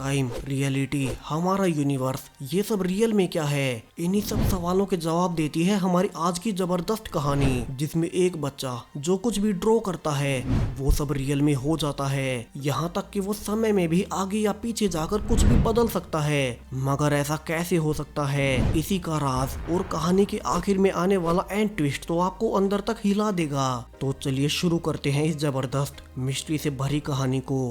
Time, reality, हमारा universe, ये सब रियल में क्या है? इन्हीं सब सवालों के जवाब देती है हमारी आज की जबरदस्त कहानी, जिसमें एक बच्चा जो कुछ भी ड्रॉ करता है वो सब रियल में हो जाता है। यहाँ तक कि वो समय में भी आगे या पीछे जाकर कुछ भी बदल सकता है। मगर ऐसा कैसे हो सकता है? इसी का राज और कहानी के आखिर में आने वाला एंड ट्विस्ट तो आपको अंदर तक हिला देगा। तो चलिए शुरू करते हैं इस जबरदस्त मिस्ट्री से भरी कहानी को।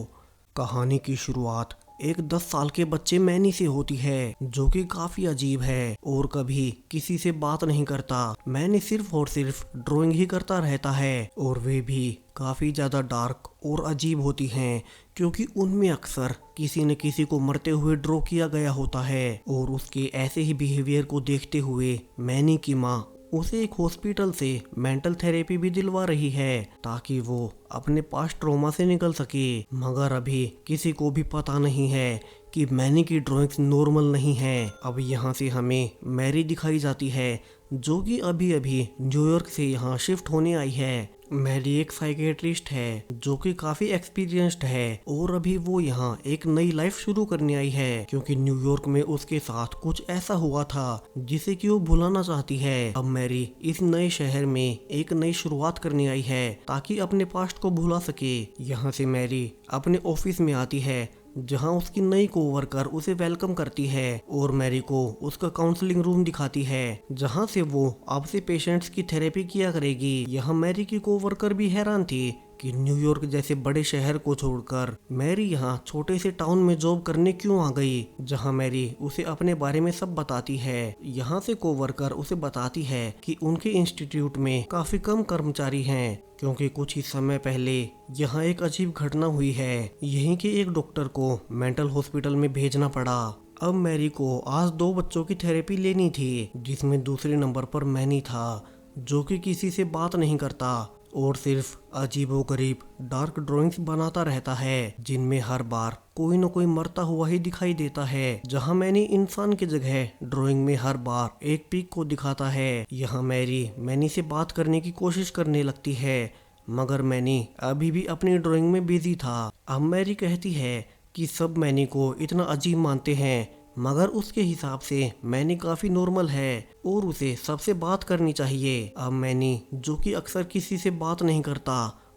कहानी की शुरुआत एक 10 साल के बच्चे मैनी से होती है, जो कि काफी अजीब है और कभी किसी से बात नहीं करता। मैनी सिर्फ और सिर्फ ड्राइंग ही करता रहता है और वे भी काफी ज्यादा डार्क और अजीब होती हैं, क्योंकि उनमें अक्सर किसी न किसी को मरते हुए ड्रॉ किया गया होता है। और उसके ऐसे ही बिहेवियर को देखते हुए मैनी की माँ उसे एक हॉस्पिटल से मेंटल थेरेपी भी दिलवा रही है, ताकि वो अपने पास्ट ट्रॉमा से निकल सके। मगर अभी किसी को भी पता नहीं है कि मैनी की ड्राइंग्स नॉर्मल नहीं है। अब यहाँ से हमें मैरी दिखाई जाती है, जो कि अभी अभी न्यूयॉर्क से यहाँ शिफ्ट होने आई है। मैरी एक साइकेट्रिस्ट है जो कि काफी एक्सपीरियंस्ड है और अभी वो यहाँ एक नई लाइफ शुरू करने आई है, क्योंकि न्यूयॉर्क में उसके साथ कुछ ऐसा हुआ था जिसे कि वो भुलाना चाहती है। अब मैरी इस नए शहर में एक नई शुरुआत करने आई है ताकि अपने पास्ट को भुला सके। यहाँ से मैरी अपने ऑफिस में आती है, जहां उसकी नई कोवर्कर उसे वेलकम करती है और मैरी को उसका काउंसलिंग रूम दिखाती है, जहां से वो आपसे पेशेंट्स की थेरेपी किया करेगी। यहाँ मैरी की कोवर्कर भी हैरान थी कि न्यूयॉर्क जैसे बड़े शहर को छोड़कर मैरी यहाँ छोटे से टाउन में जॉब करने क्यों आ गई, जहाँ मैरी उसे अपने बारे में सब बताती है। यहाँ से कोवर्कर उसे बताती है कि उनके इंस्टीट्यूट में काफी कम कर्मचारी हैं, क्योंकि कुछ ही समय पहले यहाँ एक अजीब घटना हुई है। यहीं के एक डॉक्टर को मेंटल हॉस्पिटल में भेजना पड़ा। अब मैरी को आज 2 बच्चों की थेरेपी लेनी थी, जिसमें दूसरे नंबर पर मैनी था, जो कि किसी से बात नहीं करता और सिर्फ अजीबोगरीब डार्क ड्राइंग्स बनाता रहता है, जिनमें हर बार कोई न कोई मरता हुआ ही दिखाई देता है। जहां मैनी इंसान की जगह ड्राइंग में हर बार एक पीक को दिखाता है। यहाँ मैनी से बात करने की कोशिश करने लगती है, मगर मैनी अभी भी अपनी ड्राइंग में बिजी था। अब मैरी कहती है कि सब मैनी को इतना अजीब मानते हैं, मगर उसके हिसाब से मैनी काफी नॉर्मल है और उसे सबसे बात करनी चाहिए। अब मैनी, जो कि अक्सर किसी से बात नहीं करता,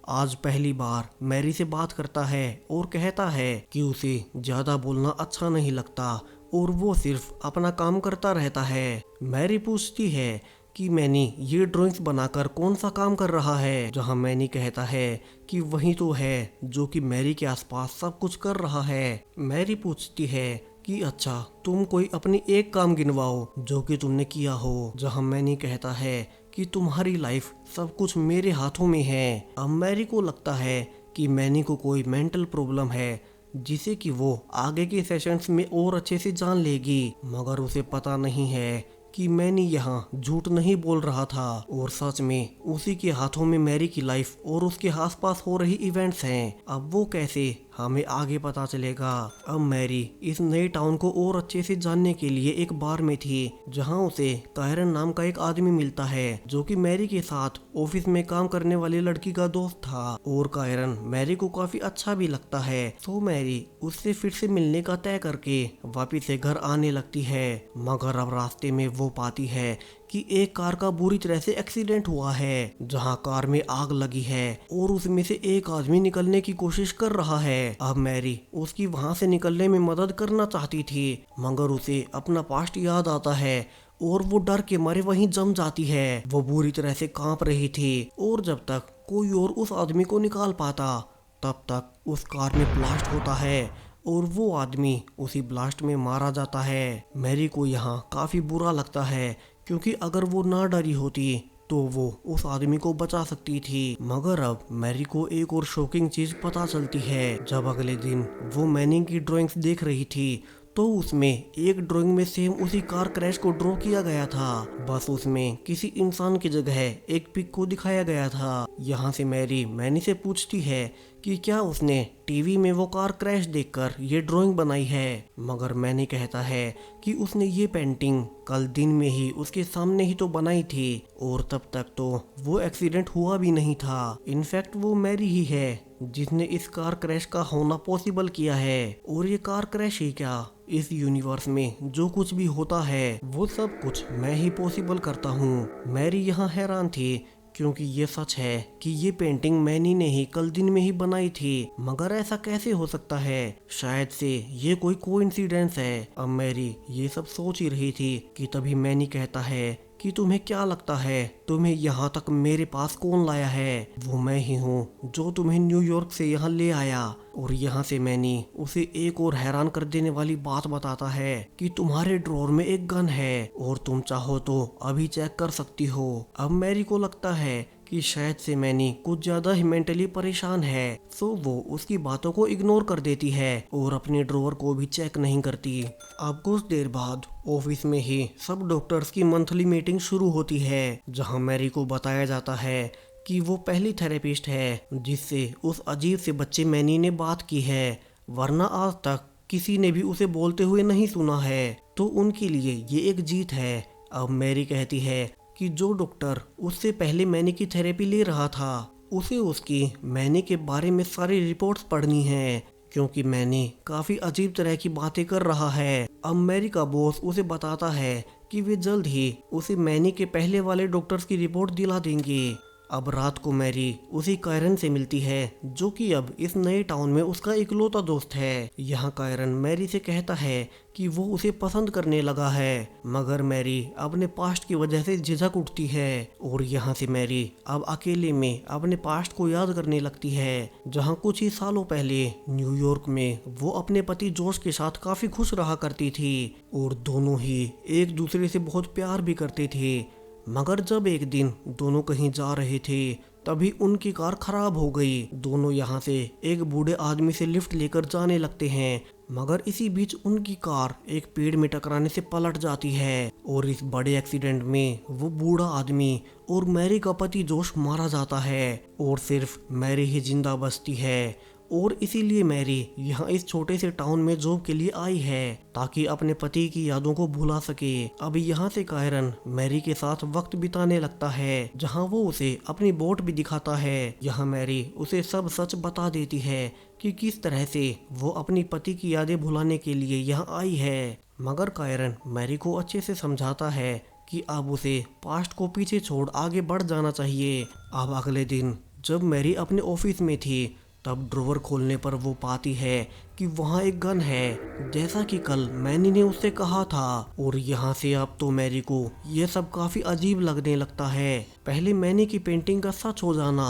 आज पहली बार मैरी से बात करता है और कहता है कि उसे ज्यादा बोलना अच्छा नहीं लगता और वो सिर्फ अपना काम करता रहता है। मैरी पूछती है कि मैनी ये ड्राइंग्स बनाकर कौन सा काम कर रहा है, जहां मैनी कहता है कि वही तो है जो कि मैरी के आसपास सब कुछ कर रहा है। मैरी पूछती है कि अच्छा, तुम कोई अपनी एक काम गिनवाओ जो कि तुमने किया हो, जहां मैनी कहता है कि तुम्हारी लाइफ सब कुछ मेरे हाथों में है। अब मैरी को लगता है कि मैनी को कोई मेंटल प्रॉब्लम है, जिसे कि वो आगे के सेशंस में और अच्छे से जान लेगी। मगर उसे पता नहीं है कि मैनी यहाँ झूठ नहीं बोल रहा था और सच में उसी के हाथों में मैरी की लाइफ और उसके आसपास हो रही इवेंट्स हैं। अब वो कैसे, हमें आगे पता चलेगा। अब मैरी इस नए टाउन को और अच्छे से जानने के लिए एक बार में थी, जहां उसे कायरन नाम का एक आदमी मिलता है, जो कि मैरी के साथ ऑफिस में काम करने वाली लड़की का दोस्त था। और कायरन मैरी को काफी अच्छा भी लगता है, तो मैरी उससे फिर से मिलने का तय करके वापिस से घर आने लगती है। मगर अब रास्ते में वो पाती है कि एक कार का बुरी तरह से एक्सीडेंट हुआ है, जहां कार में आग लगी है और उसमें से एक आदमी निकलने की कोशिश कर रहा है। अब मैरी उसकी वहां से निकलने में मदद करना चाहती थी, मगर उसे अपना पास्ट याद आता है और वो डर के मारे वहीं जम जाती है। वो बुरी तरह से कांप रही थी और जब तक कोई और उस आदमी को निकाल पाता, तब तक उस कार में ब्लास्ट होता है और वो आदमी उसी ब्लास्ट में मारा जाता है। मैरी को यहाँ काफी बुरा लगता है, क्योंकि अगर वो ना डरी होती तो वो उस आदमी को बचा सकती थी। मगर अब मैरी को एक और शॉकिंग चीज पता चलती है। जब अगले दिन वो मैनी की ड्राइंग्स देख रही थी, तो उसमें एक ड्राइंग में सेम उसी कार क्रैश को ड्रॉ किया गया था, बस उसमें किसी इंसान की जगह एक पिग को दिखाया गया था। यहाँ से मैनी से पूछती है कि क्या उसने टीवी में वो कार क्रैश देखकर ये ड्राइंग बनाई है, मगर मैनी कहता है कि उसने ये पेंटिंग कल दिन में ही उसके सामने ही तो बनाई थी और तब तक तो वो एक्सीडेंट हुआ भी नहीं था। इनफैक्ट वो मैरी ही है जिसने इस कार क्रैश का होना पॉसिबल किया है। और ये कार क्रैश ही क्या, इस यूनिवर्स में जो कुछ भी होता है वो सब कुछ मैं ही पॉसिबल करता हूँ। मैरी यहाँ हैरान थी क्योंकि ये सच है कि ये पेंटिंग मैनी ने ही कल दिन में ही बनाई थी, मगर ऐसा कैसे हो सकता है? शायद से ये कोई कोइंसिडेंस है। अब मैरी ये सब सोच ही रही थी कि तभी मैनी कहता है कि तुम्हें क्या लगता है, तुम्हें यहाँ तक मेरे पास कौन लाया है? वो मैं ही हूँ जो तुम्हें न्यूयॉर्क से यहाँ ले आया। और यहाँ से मैनी उसे एक और हैरान कर देने वाली बात बताता है कि तुम्हारे ड्रॉर में एक गन है और तुम चाहो तो अभी चेक कर सकती हो। अब मैरी को लगता है कि शायद से मैनी कुछ ज्यादा ही मेंटली परेशान है, सो वो उसकी बातों को इग्नोर कर देती है और अपने ड्रॉवर को भी चेक नहीं करती। अब कुछ देर बाद ऑफिस में ही सब डॉक्टर्स की मंथली मीटिंग शुरू होती है, जहां मैरी को बताया जाता है कि वो पहली थेरेपिस्ट है जिससे उस अजीब से बच्चे मैनी ने बात की है, वरना आज तक किसी ने भी उसे बोलते हुए नहीं सुना है। तो उनके लिए ये एक जीत है। अब मैरी कहती है कि जो डॉक्टर उससे पहले मैनी की थेरेपी ले रहा था उसे उसकी मैनी के बारे में सारी रिपोर्ट्स पढ़नी है, क्योंकि मैनी काफी अजीब तरह की बातें कर रहा है। अब मैरी का बॉस उसे बताता है कि वे जल्द ही उसे मैनी के पहले वाले डॉक्टर्स की रिपोर्ट दिला देंगे। अब रात को मैरी उसी कायरन से मिलती है जो कि अब इस नए टाउन में उसका इकलौता दोस्त है। यहाँ कायरन मैरी से कहता है कि वो उसे पसंद करने लगा है, मगर मैरी अपने पास्ट की वजह से झिझक उठती है। और यहाँ से मैरी अब अकेले में अपने पास्ट को याद करने लगती है, जहाँ कुछ ही सालों पहले न्यूयॉर्क में वो अपने पति जोश के साथ काफी खुश रहा करती थी और दोनों ही एक दूसरे से बहुत प्यार भी करते थे। मगर जब एक दिन दोनों कहीं जा रहे थे तभी उनकी कार खराब हो गई। दोनों यहाँ से एक बूढ़े आदमी से लिफ्ट लेकर जाने लगते हैं, मगर इसी बीच उनकी कार एक पेड़ में टकराने से पलट जाती है और इस बड़े एक्सीडेंट में वो बूढ़ा आदमी और मैरी का पति जोश मारा जाता है और सिर्फ मैरी ही जिंदा बचती है। और इसीलिए मैरी यहाँ इस छोटे से टाउन में जॉब के लिए आई है ताकि अपने पति की यादों को भुला सके। अब यहाँ से कायरन मैरी के साथ वक्त बिताने लगता है, जहाँ वो उसे अपनी बोट भी दिखाता है। यहाँ मैरी उसे सब सच बता देती है कि किस तरह से वो अपनी पति की यादें भुलाने के लिए यहाँ आई है। मगर कायरन मैरी को अच्छे से समझाता है कि अब उसे पास्ट को पीछे छोड़ आगे बढ़ जाना चाहिए। अब अगले दिन जब मैरी अपने ऑफिस में थी तब ड्रॉवर खोलने पर वो पाती है कि वहाँ एक गन है, जैसा कि कल मैनी ने उससे कहा था। और यहाँ से अब तो मैरी को ये सब काफी अजीब लगने लगता है। पहले मैनी की पेंटिंग का सच हो जाना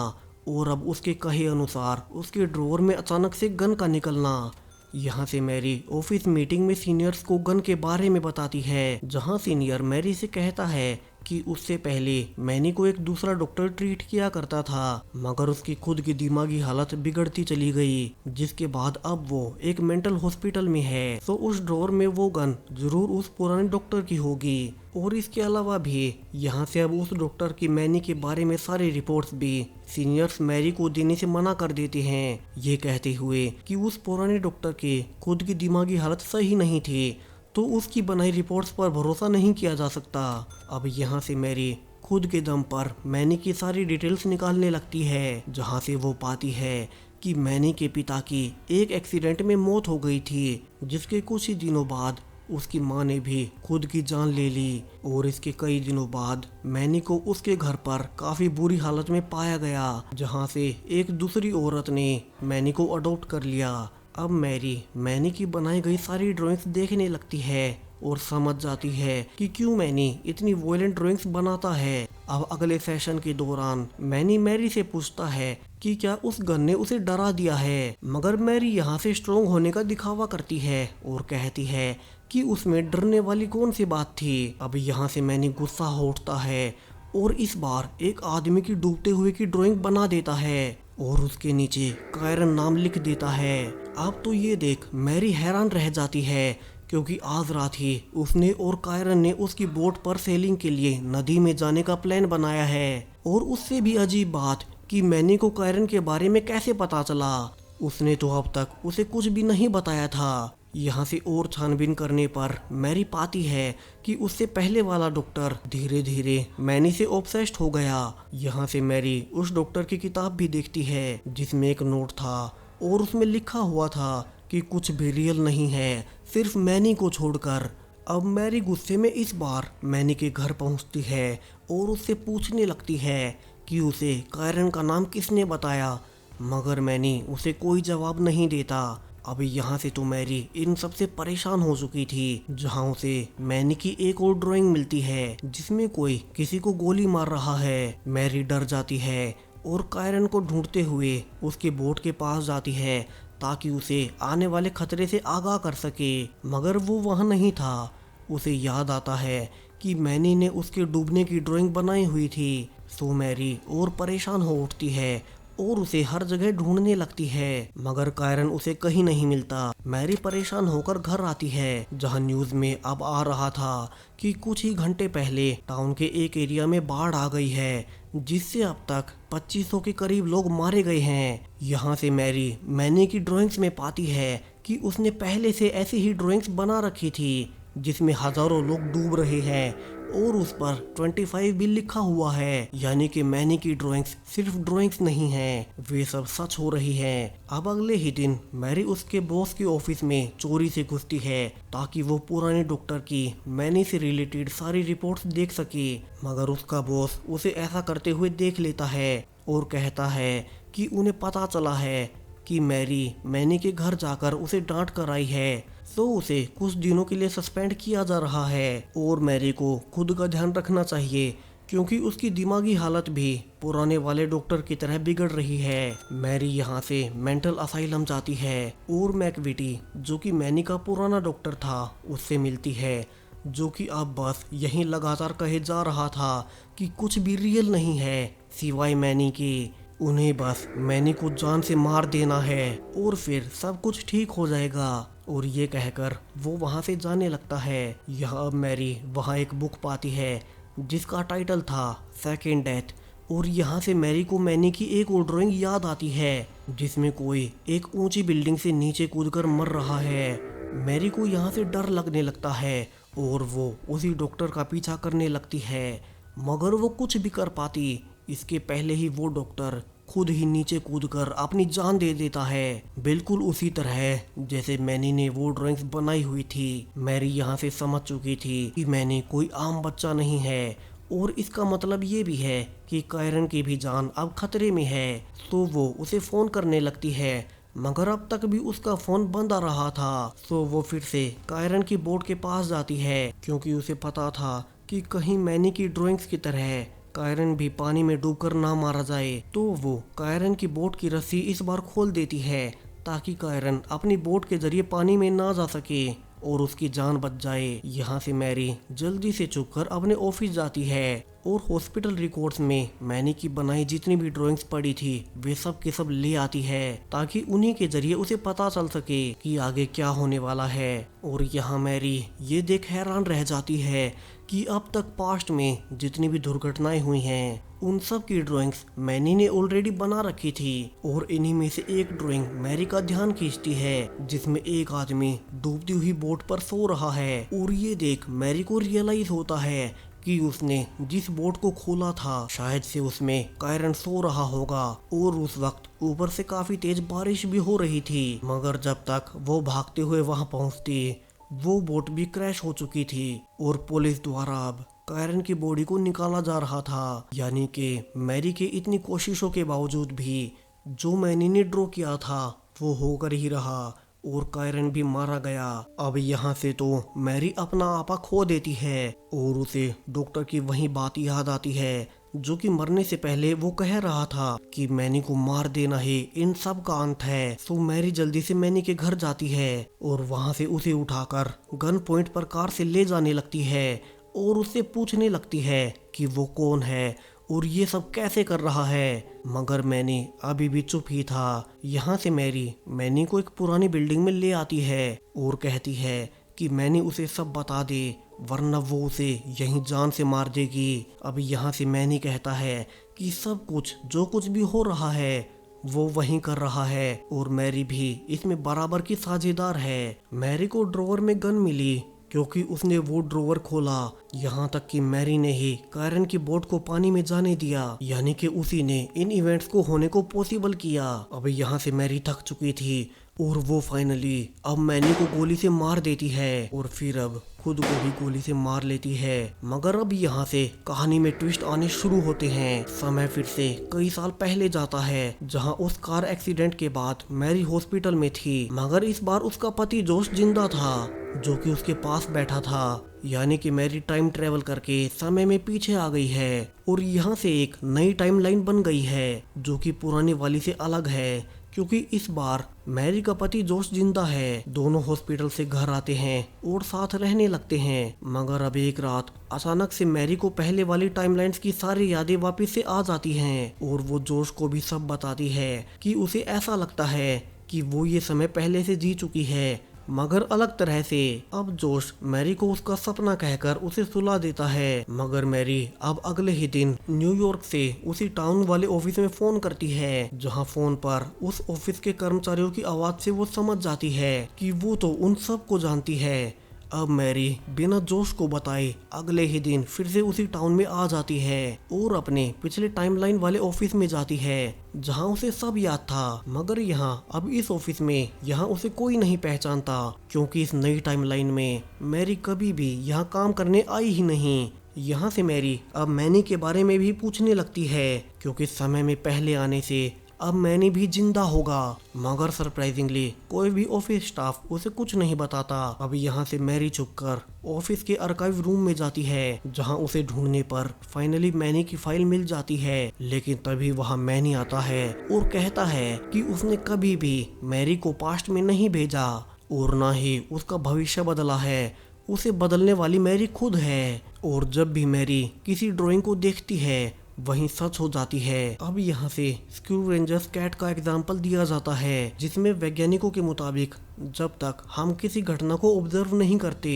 और अब उसके कहे अनुसार उसके ड्रॉवर में अचानक से गन का निकलना। यहाँ से मैरी ऑफिस मीटिंग में सीनियर्स को गन के बारे में बताती है, जहाँ सीनियर मैरी से कहता है कि उससे पहले मैनी को एक दूसरा डॉक्टर ट्रीट किया करता था, मगर उसकी खुद की दिमागी हालत बिगड़ती चली गई, जिसके बाद अब वो एक मेंटल हॉस्पिटल में है। तो उस ड्रॉर में वो गन जरूर उस पुराने डॉक्टर की होगी। और इसके अलावा भी यहाँ से अब उस डॉक्टर की मैनी के बारे में सारी रिपोर्ट्स भी सीनियर्स मैरी को देने से मना कर देते हैं, ये कहते हुए कि उस पुराने डॉक्टर के खुद की दिमागी हालत सही नहीं थी, तो उसकी बनाई रिपोर्ट्स पर भरोसा नहीं किया जा सकता। अब यहाँ से मैरी खुद के दम पर मैनी की सारी डिटेल्स निकालने लगती है, जहाँ से वो पाती है कि मैनी के पिता की एक एक्सीडेंट में मौत हो गई थी, जिसके कुछ ही दिनों बाद उसकी माँ ने भी खुद की जान ले ली। और इसके कई दिनों बाद मैनी को उसके घर पर काफी बुरी हालत में पाया गया, जहाँ से एक दूसरी औरत ने मैनी को अडॉप्ट कर लिया। अब मैनी की बनाई गई सारी ड्राइंग्स देखने लगती है और समझ जाती है कि क्यों मैनी इतनी वॉयलेंट ड्राइंग्स बनाता है। अब अगले सेशन के दौरान मैरी से पूछता है कि क्या उस गन ने उसे डरा दिया है, मगर मैरी यहाँ से स्ट्रोंग होने का दिखावा करती है और कहती है कि उसमें डरने वाली कौन सी बात थी। अब यहाँ से मैनी गुस्सा हो उठता है और इस बार एक आदमी की डूबते हुए की ड्राइंग बना देता है और उसके नीचे कायरन नाम लिख देता है। अब तो ये देख मैरी हैरान रह जाती है, क्योंकि आज रात ही उसने और कायरन ने उसकी बोट पर सेलिंग के लिए नदी में जाने का प्लान बनाया है। और उससे भी अजीब बात कि मैनी को कायरन के बारे में कैसे पता चला, उसने तो अब तक उसे कुछ भी नहीं बताया था। यहाँ से और छानबीन करने पर मैरी पाती है कि उससे पहले वाला डॉक्टर धीरे धीरे मैनी से ऑब्सेस्ड हो गया। यहाँ से मैरी उस डॉक्टर की किताब भी देखती है जिसमें एक नोट था और उसमें लिखा हुआ था कि कुछ भी रियल नहीं है, सिर्फ मैनी को छोड़कर। अब मैरी गुस्से में इस बार मैनी के घर पहुंचती है और उससे पूछने लगती है कि उसे कायरन का नाम किसने बताया, मगर मैनी उसे कोई जवाब नहीं देता। अभी यहाँ से तो मैरी इन सब से परेशान हो चुकी थी, जहाँ उसे मैनी की एक और ड्राइंग मिलती है जिसमें कोई किसी को गोली मार रहा है। मैरी डर जाती है और कायरन को ढूंढते हुए उसके बोट के पास जाती है ताकि उसे आने वाले खतरे से आगाह कर सके, मगर वो वहाँ नहीं था। उसे याद आता है कि मैनी ने उसके डूबने की ड्राइंग बनाई हुई थी। सो मैरी और परेशान हो उठती है और उसे हर जगह ढूंढने लगती है, मगर कायरन उसे कहीं नहीं मिलता। मैरी परेशान होकर घर आती है, जहां न्यूज में अब आ रहा था कि कुछ ही घंटे पहले टाउन के एक एरिया में बाढ़ आ गई है, जिससे अब तक 2500 के करीब लोग मारे गए हैं। यहाँ से मैरी मैनी की ड्राइंग्स में पाती है कि उसने पहले से ऐसी ही ड्राइंग्स बना रखी थी जिसमें हजारों लोग डूब रहे हैं और उस पर 25 भी लिखा हुआ है, यानी कि मैनी की ड्राइंग्स सिर्फ ड्राइंग्स नहीं हैं, वे सब सच हो रही हैं। अब अगले ही दिन मैरी उसके बॉस के ऑफिस में चोरी से घुसती है ताकि वो पुराने डॉक्टर की मैनी से रिलेटेड सारी रिपोर्ट्स देख सके, मगर उसका बॉस उसे ऐसा करते हुए देख लेता है और कहता है कि उन्हें पता चला है कि मैनी के घर जाकर उसे डांट कर आई है, तो उसे कुछ दिनों के लिए सस्पेंड किया जा रहा है और मैरी को खुद का ध्यान रखना चाहिए क्योंकि उसकी दिमागी हालत भी पुराने वाले डॉक्टर की तरह बिगड़ रही है। मैरी यहाँ से मेंटल असाइलम जाती है और मैकविटी, जो कि मैनी का पुराना डॉक्टर था, उससे मिलती है, जो कि अब बस यहीं लगातार कहे जा रहा था कि कुछ भी रियल नहीं है सिवाय मैनी के। उन्हें बस मैनी को जान से मार देना है और फिर सब कुछ ठीक हो जाएगा। और ये कहकर वो वहाँ से जाने लगता है। यहाँ अब मैरी वहाँ एक बुक पाती है जिसका टाइटल था सेकेंड डेथ, और यहाँ से मैरी को मैनी की एक और ड्राइंग याद आती है जिसमें कोई एक ऊंची बिल्डिंग से नीचे कूदकर मर रहा है। मैरी को यहाँ से डर लगने लगता है और वो उसी डॉक्टर का पीछा करने लगती है, मगर वो कुछ भी कर पाती इसके पहले ही वो डॉक्टर खुद ही नीचे कूदकर अपनी जान दे देता है, बिल्कुल उसी तरह जैसे मैनी ने वो ड्राइंग्स बनाई हुई थी। मैरी यहाँ से समझ चुकी थी कि मैनी कोई आम बच्चा नहीं है और इसका मतलब ये भी है कि कायरन की भी जान अब खतरे में है। तो वो उसे फोन करने लगती है, मगर अब तक भी उसका फोन बंद आ रहा था। तो वो फिर से कायरन की बोट के पास जाती है क्योंकि उसे पता था कि कहीं मैनी की ड्राइंग्स की तरह कायरन भी पानी में डूबकर ना मारा जाए। तो वो कायरन की बोट की रस्सी इस बार खोल देती है ताकि कायरन अपनी बोट के जरिए पानी में ना जा सके और उसकी जान बच जाए। यहाँ से मैरी जल्दी से छुपकर अपने ऑफिस जाती है और हॉस्पिटल रिकॉर्ड्स में मैनी की बनाई जितनी भी ड्राइंग्स पड़ी थी वे सब के सब ले आती है ताकि उन्हीं के जरिए उसे पता चल सके कि आगे क्या होने वाला है। और यहाँ मैरी ये देख हैरान रह जाती है कि अब तक पास्ट में जितनी भी दुर्घटनाएं हुई हैं उन सब की ड्राइंग्स मैनी ने ऑलरेडी बना रखी थी। और इन्हीं में से एक ड्राइंग मैरी का ध्यान खींचती है जिसमें एक आदमी डूबती हुई बोट पर सो रहा है। और ये देख मैरी को रियलाइज होता है कि उसने जिस बोट को खोला था शायद से उसमें कायरन सो रहा होगा और उस वक्त ऊपर से काफी तेज बारिश भी हो रही थी। मगर जब तक वो भागते हुए वहां पहुंचती वो बोट भी क्रैश हो चुकी थी और पुलिस द्वारा अब कायरन की बॉडी को निकाला जा रहा था। यानी कि मैरी के इतनी कोशिशों के बावजूद भी जो मैनी ने ड्रॉ किया था वो होकर ही रहा और कायरन भी मारा गया। अब यहाँ से तो मैरी अपना आपा खो देती है और उसे डॉक्टर की वही बात याद आती है जो कि मरने से पहले वो कह रहा था कि मैनी को मार देना ही इन सब का अंत है। तो मैरी जल्दी से मैनी के घर जाती है और वहाँ से उसे उठाकर गन पॉइंट पर कार से ले जाने लगती है और उससे पूछने लगती है कि वो कौन है और ये सब कैसे कर रहा है। मगर मैनी अभी भी चुप ही था। यहाँ से मैनी को एक पुरानी बिल्डिंग में ले आती है और कहती है कि मैनी उसे सब बता दे वरना वो उसे यहीं जान से मार देगी। अब यहाँ से मैनी कहता है कि सब कुछ जो कुछ भी हो रहा है वो वहीं कर रहा है और मैरी भी इसमें बराबर की साझेदार है। मैरी को ड्रॉवर में गन मिली क्योंकि उसने वो ड्रॉवर खोला। यहाँ तक कि मैरी ने ही कायरन की बोट को पानी में जाने दिया, यानी कि उसी ने इन इवेंट्स को होने को पॉसिबल किया। अब यहाँ से मैरी थक चुकी थी और वो फाइनली अब मैनी को गोली से मार देती है और फिर अब खुद को भी गोली से मार लेती है। मगर अब यहाँ से कहानी में ट्विस्ट आने शुरू होते हैं। समय फिर से कई साल पहले जाता है जहाँ उस कार एक्सीडेंट के बाद मैरी हॉस्पिटल में थी, मगर इस बार उसका पति जोश जिंदा था जो कि उसके पास बैठा था। यानी कि मैरी टाइम ट्रेवल करके समय में पीछे आ गई है और यहाँ से एक नई टाइमलाइन बन गई है जो कि पुरानी वाली से अलग है, क्योंकि इस बार मैरी का पति जोश जिंदा है। दोनों हॉस्पिटल से घर आते हैं और साथ रहने लगते हैं। मगर अब एक रात अचानक से मैरी को पहले वाली टाइमलाइंस की सारी यादें वापस से आ जाती हैं और वो जोश को भी सब बताती है कि उसे ऐसा लगता है कि वो ये समय पहले से जी चुकी है, मगर अलग तरह से। अब जोश मैरी को उसका सपना कहकर उसे सुला देता है, मगर मैरी अब अगले ही दिन न्यूयॉर्क से उसी टाउन वाले ऑफिस में फोन करती है, जहां फोन पर उस ऑफिस के कर्मचारियों की आवाज से वो समझ जाती है कि वो तो उन सब को जानती है। अब मैरी बिना जोश को बताए अगले ही दिन फिर से उसी टाउन में आ जाती है और अपने पिछले टाइमलाइन वाले ऑफिस में जाती है जहां उसे सब याद था। मगर यहाँ अब इस ऑफिस में यहाँ उसे कोई नहीं पहचानता, क्योंकि इस नई टाइमलाइन में मैरी कभी भी यहाँ काम करने आई ही नहीं। यहाँ से मैरी अब मैनी के बारे में भी पूछने लगती है, क्योंकि समय में पहले आने से अब मैनी भी जिंदा होगा। मगर सरप्राइजिंगली कोई भी ऑफिस स्टाफ उसे कुछ नहीं बताता। अब यहाँ से मैरी छुपकर ऑफिस के आर्काइव रूम में जाती है, जहाँ उसे ढूंढने पर फाइनली मैनी की फाइल मिल जाती है। लेकिन तभी वहाँ मैनी आता है और कहता है कि उसने कभी भी मैरी को पास्ट में नहीं भेजा और ना ही उसका भविष्य बदला है। उसे बदलने वाली मैरी खुद है और जब भी मैरी किसी ड्राइंग को देखती है वहीं सच हो जाती है। अब यहाँ से स्क्रू रेंजर्स कैट का एग्जाम्पल दिया जाता है, जिसमें वैज्ञानिकों के मुताबिक जब तक हम किसी घटना को ऑब्जर्व नहीं करते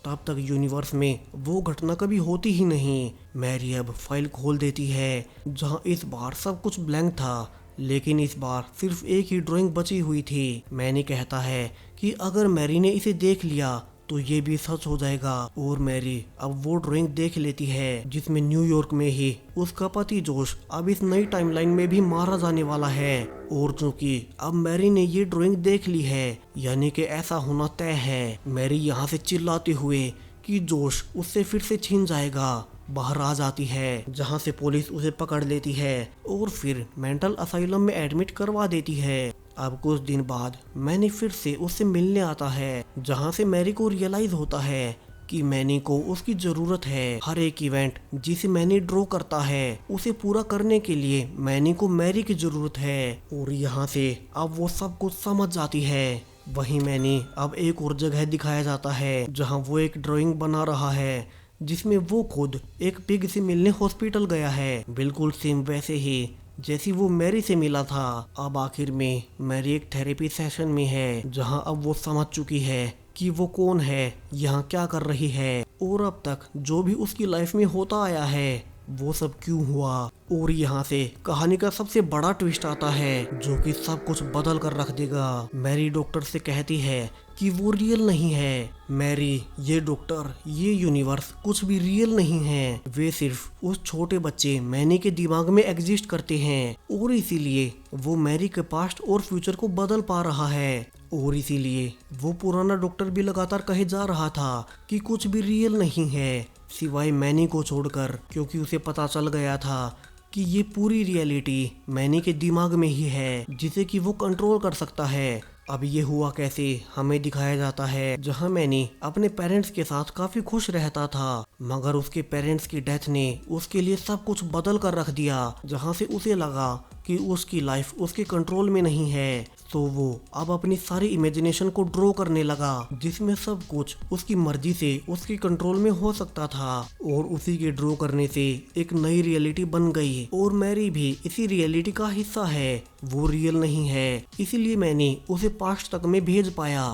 तब तक यूनिवर्स में वो घटना कभी होती ही नहीं। मैरी अब फाइल खोल देती है जहाँ इस बार सब कुछ ब्लैंक था, लेकिन इस बार सिर्फ एक ही ड्राइंग बची हुई थी। मैंने कहता है कि अगर मैरी ने इसे देख लिया तो ये भी सच हो जाएगा और मैरी अब वो ड्राइंग देख लेती है जिसमें न्यूयॉर्क में ही उसका पति जोश अब इस नई टाइमलाइन में भी मारा जाने वाला है। और चूंकि अब मैरी ने ये ड्राइंग देख ली है, यानी कि ऐसा होना तय है। मैरी यहाँ से चिल्लाते हुए कि जोश उससे फिर से छीन जाएगा बाहर आ जाती है, जहाँ से पुलिस उसे पकड़ लेती है और फिर मेंटल असाइलम में एडमिट करवा देती है। अब कुछ दिन बाद मैनी फिर से उससे मिलने आता है, जहाँ से मैरी को रियलाइज होता है कि मैनी को उसकी जरूरत है। हर एक इवेंट जिसे मैनी ड्रॉ करता है उसे पूरा करने के लिए मैनी को मैरी की जरूरत है और यहाँ से अब वो सब कुछ समझ जाती है। वहीं मैनी अब एक और जगह दिखाया जाता है जहाँ वो एक ड्राइंग बना रहा है जिसमें वो खुद एक पिग से मिलने हॉस्पिटल गया है, बिल्कुल सेम वैसे ही जैसी वो मैरी से मिला था। अब आखिर में मैरी एक थेरेपी सेशन में है जहां अब वो समझ चुकी है कि वो कौन है, यहाँ क्या कर रही है और अब तक जो भी उसकी लाइफ में होता आया है वो सब क्यों हुआ। और यहाँ से कहानी का सबसे बड़ा ट्विस्ट आता है जो कि सब कुछ बदल कर रख देगा। मैरी डॉक्टर से कहती है कि वो रियल नहीं है। मैरी, ये डॉक्टर, ये यूनिवर्स कुछ भी रियल नहीं है, वे सिर्फ उस छोटे बच्चे मैनी के दिमाग में एग्जिस्ट करते हैं और इसीलिए वो मैरी के पास्ट और फ्यूचर को बदल पा रहा है। और इसीलिए वो पुराना डॉक्टर भी लगातार कहे जा रहा था कि कुछ भी रियल नहीं है सिवाय मैनी को छोड़कर, क्योंकि उसे पता चल गया था कि ये पूरी रियलिटी मैनी के दिमाग में ही है जिसे कि वो कंट्रोल कर सकता है। अब ये हुआ कैसे हमें दिखाया जाता है, जहां मैनी अपने पेरेंट्स के साथ काफी खुश रहता था, मगर उसके पेरेंट्स की डेथ ने उसके लिए सब कुछ बदल कर रख दिया। जहां से उसे लगा कि उसकी लाइफ उसके कंट्रोल में नहीं है, तो वो अब अपनी सारी इमेजिनेशन को ड्रॉ करने लगा जिसमें सब कुछ उसकी मर्जी से उसके कंट्रोल में हो सकता था। और उसी के ड्रॉ करने से एक नई रियलिटी बन गई और मैरी भी इसी रियलिटी का हिस्सा है। वो रियल नहीं है, इसीलिए मैंने उसे पास्ट तक में भेज पाया।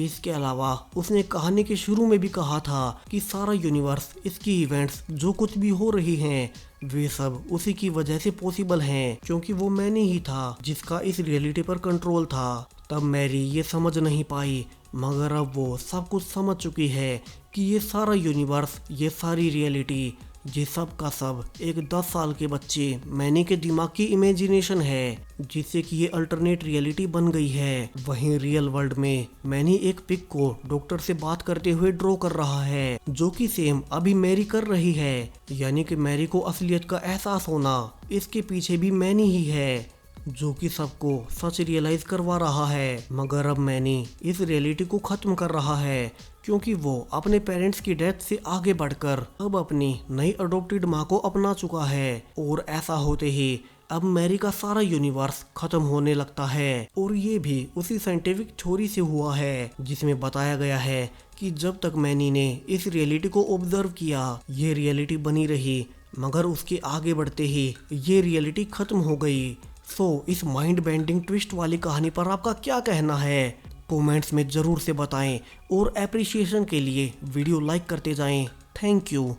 इसके अलावा उसने कहानी के शुरू में भी कहा था कि सारा यूनिवर्स, इसकी इवेंट्स जो कुछ भी हो रही हैं वे सब उसी की वजह से पॉसिबल हैं, क्योंकि वो मैनी ही था जिसका इस रियलिटी पर कंट्रोल था। तब मैरी ये समझ नहीं पाई, मगर अब वो सब कुछ समझ चुकी है कि ये सारा यूनिवर्स, ये सारी रियलिटी, ये सब का सब एक 10 साल के बच्चे मैनी के दिमाग की इमेजिनेशन है, जिससे कि ये अल्टरनेट रियलिटी बन गई है। वहीं रियल वर्ल्ड में मैनी एक पिग को डॉक्टर से बात करते हुए ड्रॉ कर रहा है, जो कि सेम अभी मैरी कर रही है। यानी कि मैरी को असलियत का एहसास होना, इसके पीछे भी मैनी ही है, जो कि सबको सच रियलाइज करवा रहा है। मगर अब मैनी इस रियलिटी को खत्म कर रहा है, क्योंकि वो अपने पेरेंट्स की डेथ से आगे बढ़कर अब अपनी नई अडॉप्टेड माँ को अपना चुका है। और ऐसा होते ही अब मैरी का सारा यूनिवर्स खत्म होने लगता है। और ये भी उसी साइंटिफिक थ्योरी से हुआ है, जिसमें बताया गया है कि जब तक मैनी ने इस रियलिटी को ऑब्जर्व किया, ये रियलिटी बनी रही, मगर उसके आगे बढ़ते ही ये रियलिटी खत्म हो गई। इस माइंड बेंडिंग ट्विस्ट वाली कहानी पर आपका क्या कहना है? कमेंट्स में ज़रूर से बताएं और एप्रिसिएशन के लिए वीडियो लाइक करते जाएं। Thank you.